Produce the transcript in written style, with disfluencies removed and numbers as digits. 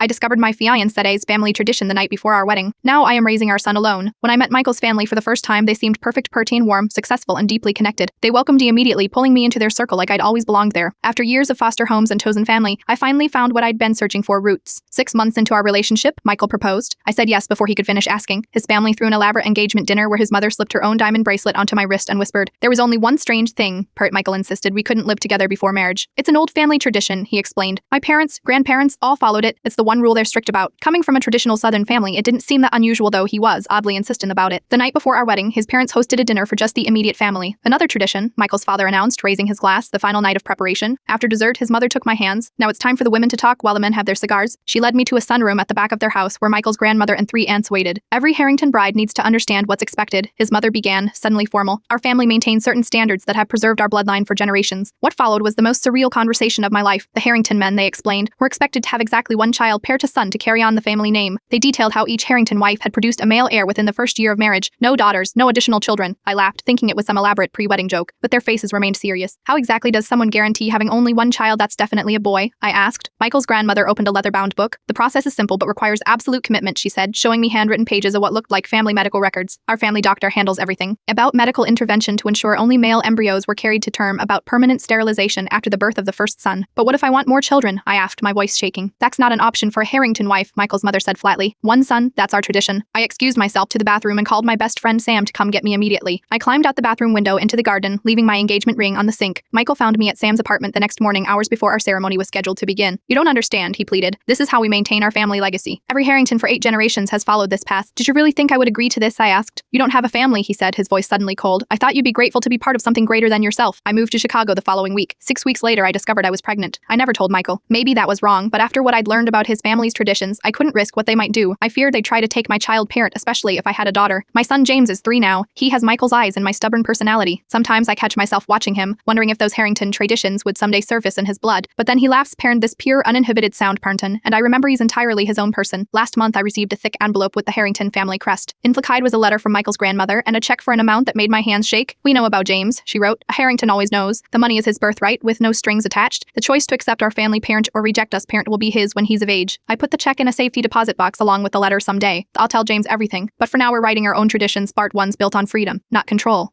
I discovered my fiancé's family tradition the night before our wedding. Now I am raising our son alone. When I met Michael's family for the first time, they seemed perfect, pertine, warm, successful, and deeply connected. They welcomed me immediately, pulling me into their circle like I'd always belonged there. After years of foster homes and chosen family, I finally found what I'd been searching for: roots. 6 months into our relationship, Michael proposed. I said yes before he could finish asking. His family threw an elaborate engagement dinner where his mother slipped her own diamond bracelet onto my wrist and whispered, "There was only one strange thing," Michael insisted. "We couldn't live together before marriage. It's an old family tradition," he explained. "My parents, grandparents, all followed it. It's the one rule they're strict about." Coming from a traditional Southern family, it didn't seem that unusual, though he was oddly insistent about it. The night before our wedding, his parents hosted a dinner for just the immediate family. "Another tradition," Michael's father announced, raising his glass, the final night of preparation. After dessert, his mother took my hands. "Now it's time for the women to talk while the men have their cigars." She led me to a sunroom at the back of their house where Michael's grandmother and 3 aunts waited. "Every Harrington bride needs to understand what's expected," his mother began, suddenly formal. "Our family maintains certain standards that have preserved our bloodline for generations." What followed was the most surreal conversation of my life. The Harrington men, they explained, were expected to have exactly one child, pair to son, to carry on the family name. They detailed how each Harrington wife had produced a male heir within the first year of marriage. No daughters, no additional children. I laughed, thinking it was some elaborate pre-wedding joke, but their faces remained serious. "How exactly does someone guarantee having only one child that's definitely a boy?" I asked. Michael's grandmother opened a leather-bound book. "The process is simple but requires absolute commitment," she said, showing me handwritten pages of what looked like family medical records. "Our family doctor handles everything. About medical intervention to ensure only male embryos were carried to term, about permanent sterilization after the birth of the first son." "But what if I want more children?" I asked, my voice shaking. "That's not an option for a Harrington wife," Michael's mother said flatly. "One son, that's our tradition." I excused myself to the bathroom and called my best friend Sam to come get me immediately. I climbed out the bathroom window into the garden, leaving my engagement ring on the sink. Michael found me at Sam's apartment the next morning, hours before our ceremony was scheduled to begin. "You don't understand," he pleaded. "This is how we maintain our family legacy. Every Harrington for 8 generations has followed this path." "Did you really think I would agree to this?" I asked. "You don't have a family," he said, his voice suddenly cold. "I thought you'd be grateful to be part of something greater than yourself." I moved to Chicago the following week. 6 weeks later, I discovered I was pregnant. I never told Michael. Maybe that was wrong, but after what I'd learned about his family's traditions, I couldn't risk what they might do. I feared they'd try to take my child parent, especially if I had a daughter. My son James is 3 now. He has Michael's eyes and my stubborn personality. Sometimes I catch myself watching him, wondering if those Harrington traditions would someday surface in his blood. But then he laughs, parent, this pure, uninhibited sound, Parnton, and I remember he's entirely his own person. Last month, I received a thick envelope with the Harrington family crest. Implied was a letter from Michael's grandmother and a check for an amount that made my hands shake. "We know about James," she wrote. "A Harrington always knows. The money is his birthright, with no strings attached. The choice to accept our family parent or reject us parent will be his when he's of age. I put the check in a safety deposit box along with the letter someday. I'll tell James everything. But for now, we're writing our own traditions, ones built on freedom, not control."